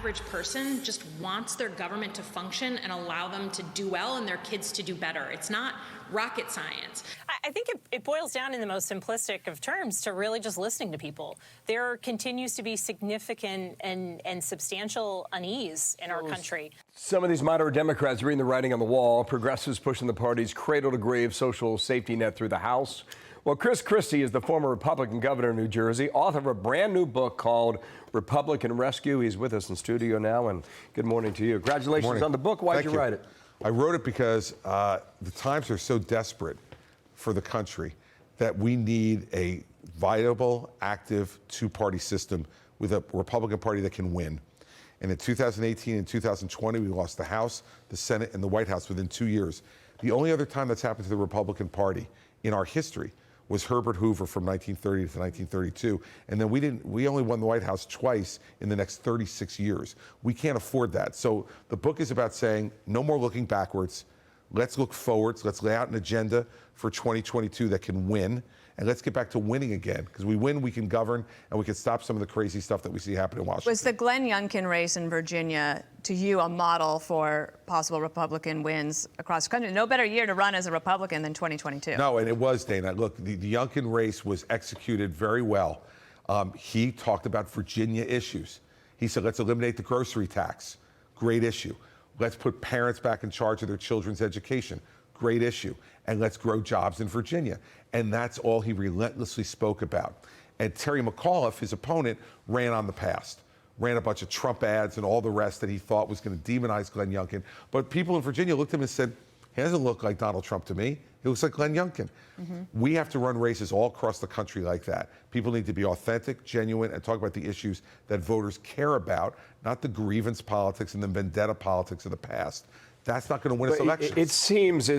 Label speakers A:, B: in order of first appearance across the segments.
A: average person just wants their government to function and allow them to do well and their kids to do better. It's not rocket science.
B: I think it boils down in the most simplistic of terms to really just listening to people. There continues to be significant and substantial unease in our country.
C: Some of these moderate Democrats reading the writing on the wall, progressives pushing the party's cradle-to-grave social safety net through the House. Well, Christie is the former Republican governor of New Jersey, author of a brand new book called Republican Rescue. He's with us in studio now, and good morning to you. Congratulations on the book. Why'd you write it?
D: I wrote it because the times are so desperate for the country that we need a viable, active two-party system with a Republican Party that can win. And in 2018 and 2020, we lost the House, the Senate, and the White House within 2 years. The only other time that's happened to the Republican Party in our history was Herbert Hoover from 1930 to 1932. And then we only won the White House twice in the next 36 years. We can't afford that. So the book is about saying no more looking backwards. Let's look forwards. Let's lay out an agenda for 2022 that can win. And let's get back to winning again. Because we win, we can govern, and we can stop some of the crazy stuff that we see happen in Washington.
E: Was the Glenn Youngkin race in Virginia, to you, a model for possible Republican wins across the country? No better year to run as a Republican than 2022.
D: No, and it was, Dana. Look, the Youngkin race was executed very well. He talked about Virginia issues. He said, let's eliminate the grocery tax. Great issue. Let's put parents back in charge of their children's education. Great issue. And let's grow jobs in Virginia. And that's all he relentlessly spoke about. And Terry McAuliffe, his opponent, ran on the past, ran a bunch of Trump ads and all the rest that he thought was going to demonize Glenn Youngkin. But people in Virginia looked at him and said, he doesn't look like Donald Trump to me. He looks like Glenn Youngkin. We have to run races all across the country like that. People need to be authentic, genuine, and talk about the issues that voters care about, not the grievance politics and the vendetta politics of the past. That's not going to win us elections.
C: It seems,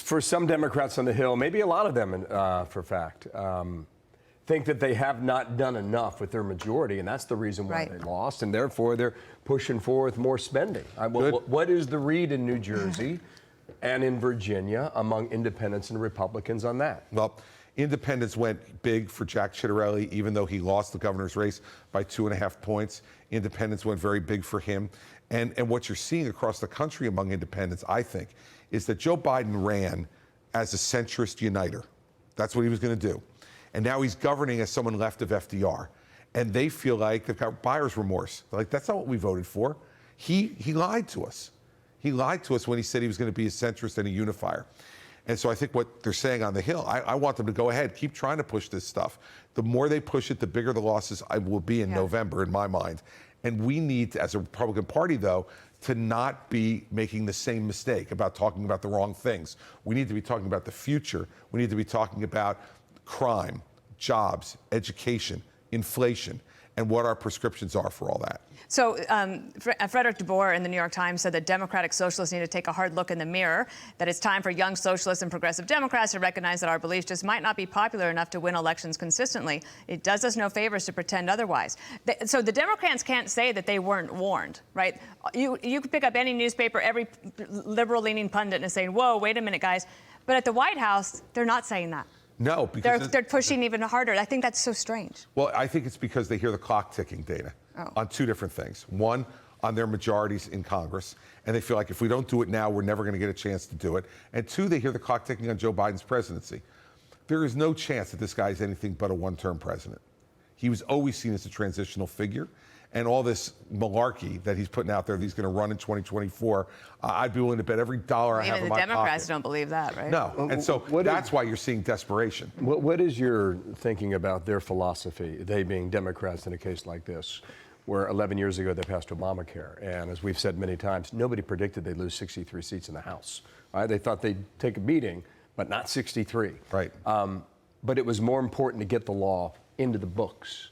C: for some Democrats on the Hill, maybe a lot of them, for fact, think that they have not done enough with their majority, and that's the reason why they lost, and therefore they're pushing forth more spending. What is the read in New Jersey and in Virginia among independents and Republicans on that?
D: Well, independents went big for Jack Ciattarelli, even though he lost the governor's race by 2.5 points. Independents went very big for him. And what you're seeing across the country among independents, I think, is that Joe Biden ran as a centrist uniter. That's what he was going to do. And now he's governing as someone left of FDR. And they feel like they've got buyer's remorse. They're like, that's not what we voted for. He lied to us. He lied to us when he said he was going to be a centrist and a unifier. And so I think what they're saying on the Hill, I want them to go ahead, keep trying to push this stuff. The more they push it, the bigger the losses will be in November, in my mind. And we need to, as a Republican Party, though, to not be making the same mistake about talking about the wrong things. We need to be talking about the future. We need to be talking about crime, jobs, education, inflation, and what our prescriptions are for all that.
E: So Frederick DeBoer in the New York Times said that Democratic socialists need to take a hard look in the mirror, that it's time for young socialists and progressive Democrats to recognize that our beliefs just might not be popular enough to win elections consistently. It does us no favors to pretend otherwise. So the Democrats can't say that they weren't warned, right? You could pick up any newspaper, every liberal-leaning pundit is saying, whoa, wait a minute, guys. But at the White House, they're not saying that.
D: No, because
E: they're pushing even harder. I think that's so strange.
D: Well, I think it's because they hear the clock ticking, Dana, on two different things. One, on their majorities in Congress, and they feel like if we don't do it now, we're never going to get a chance to do it. And two, they hear the clock ticking on Joe Biden's presidency. There is no chance that this guy is anything but a one-term president. He was always seen as a transitional figure. And all this malarkey that he's putting out there that he's going to run in 2024, I'd be willing to bet every dollar I have in my pocket.
E: Even the Democrats don't believe that, right?
D: No, and so that's why you're seeing desperation.
C: What is your thinking about their philosophy, they being Democrats in a case like this, where 11 years ago they passed Obamacare, and as we've said many times, nobody predicted they'd lose 63 seats in the House. Right? They thought they'd take a beating, but not 63.
D: Right.
C: But it was more important to get the law into the books.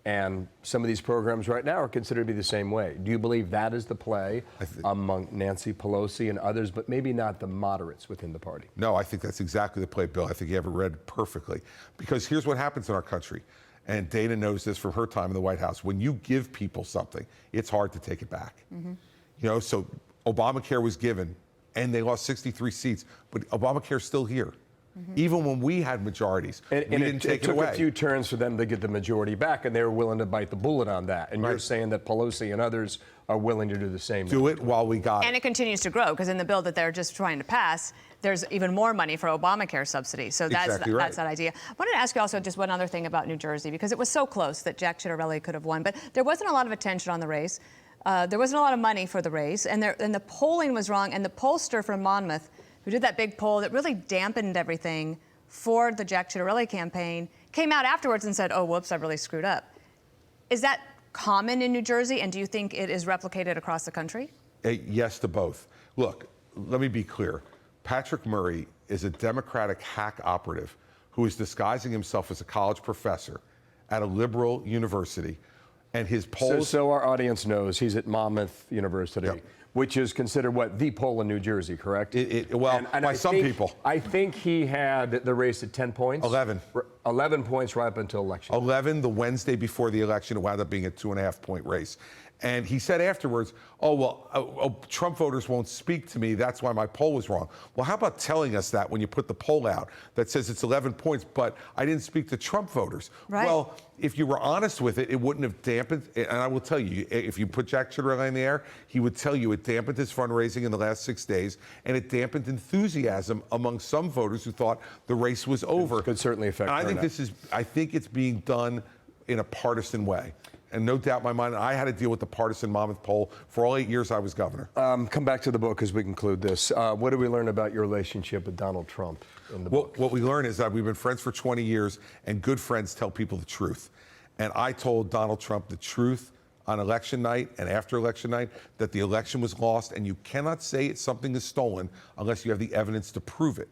C: And some of these programs right now are considered to be the same way. Do you believe that is the play among Nancy Pelosi and others, but maybe not the moderates within the party?
D: No, I think that's exactly the play, Bill. I think you have it read perfectly. Because here's what happens in our country, and Dana knows this from her time in the White House. When you give people something, it's hard to take it back. You know, so Obamacare was given, and they lost 63 seats, but Obamacare's still here. Even when we had majorities, we didn't take it
C: took
D: away.
C: a few turns for them to get the majority back, and they were willing to bite the bullet on that. And you're
D: Right.
C: saying that Pelosi and others are willing to do the same.
D: Do it while we got
E: And
D: it.
E: it continues to grow because in the bill that they're just trying to pass, there's even more money for Obamacare subsidy. So that's
D: Exactly right.
E: that's that idea. I wanted to ask you also just one other thing about New Jersey because it was so close that Jack Ciattarelli could have won, but there wasn't a lot of attention on the race. There wasn't a lot of money for the race, and the polling was wrong. And the pollster from Monmouth, who did that big poll that really dampened everything for the Jack Ciattarelli campaign, came out afterwards and said, "Oh, whoops, I really screwed up." Is that common in New Jersey, and do you think it is replicated across the country?
D: Yes to both. Look, let me be clear. Patrick Murray is a Democratic hack operative who is disguising himself as a college professor at a liberal university, and his polls.
C: So our audience knows he's at Monmouth University,
D: Yep.
C: which is considered what the poll in New Jersey, correct?
D: Well, by some people.
C: I think he had the race at 10 points.
D: 11.
C: 11 points right up until election.
D: 11 the Wednesday before the election. It wound up being a 2.5-point race. And he said afterwards, Trump voters won't speak to me. That's why my poll was wrong. Well, how about telling us that when you put the poll out that says it's 11 points, but I didn't speak to Trump voters?
E: Right.
D: Well, if you were honest with it, it wouldn't have dampened. And I will tell you, if you put Jack Ciattarelli in the air, he would tell you it dampened his fundraising in the last 6 days, and it dampened enthusiasm among some voters who thought the race was over.
C: Could certainly affect
D: And I think
C: turnout.
D: I think it's being done in a partisan way. And no doubt in my mind, I had to deal with the partisan Monmouth poll for all 8 years I was governor.
C: Come back to the book as we conclude this. What did we learn about your relationship with Donald Trump in the book?
D: What we learned is that we've been friends for 20 years, and good friends tell people the truth. And I told Donald Trump the truth on election night and after election night, that the election was lost, and you cannot say something is stolen unless you have the evidence to prove it.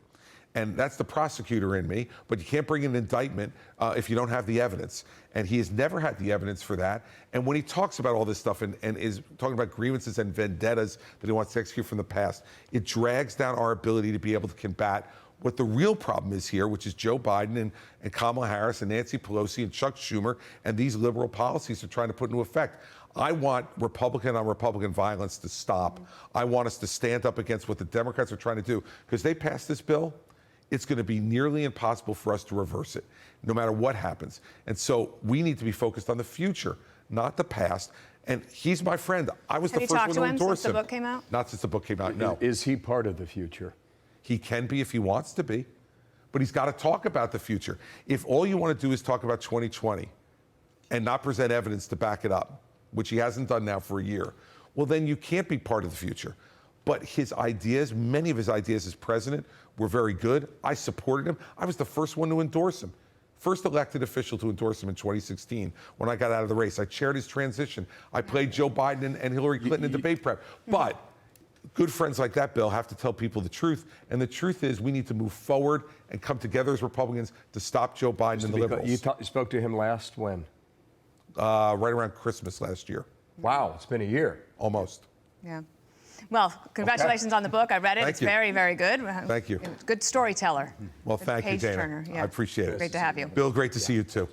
D: And that's the prosecutor in me, but you can't bring an indictment if you don't have the evidence. And he has never had the evidence for that. And when he talks about all this stuff and is talking about grievances and vendettas that he wants to execute from the past, it drags down our ability to be able to combat what the real problem is here, which is Joe Biden and Kamala Harris and Nancy Pelosi and Chuck Schumer and these liberal policies they're trying to put into effect. I want Republican on Republican violence to stop. I want us to stand up against what the Democrats are trying to do, because they passed this bill. It's going to be nearly impossible for us to reverse it, no matter what happens. And so we need to be focused on the future, not the past. And he's my friend. I was
E: Have
D: the
E: you
D: first
E: talked
D: one
E: to
D: to
E: him
D: endorse
E: since the book came out?
D: Not since the book came out, no.
C: Is he part of the future?
D: He can be if he wants to be, but he's got to talk about the future. If all you want to do is talk about 2020 and not present evidence to back it up, which he hasn't done now for a year, well, then you can't be part of the future. But his ideas, many of his ideas as president, were very good. I supported him. I was the first one to endorse him. First elected official to endorse him in 2016 when I got out of the race. I chaired his transition. I played Joe Biden and Hillary Clinton in debate prep. But good friends like that, Bill, have to tell people the truth. And the truth is we need to move forward and come together as Republicans to stop Joe Biden and the liberals.
C: You spoke to him last when?
D: Right around Christmas last year.
C: Wow, it's been a year.
D: Almost.
E: Yeah. Well, congratulations on the book. I read it.
D: Thank
E: It's
D: you.
E: very, very good.
D: Thank you.
E: Good storyteller.
D: Well,
E: Good
D: thank you,
E: page
D: Dana.
E: turner. Yeah.
D: I appreciate it.
E: Great to have you.
D: Bill, great to see you too.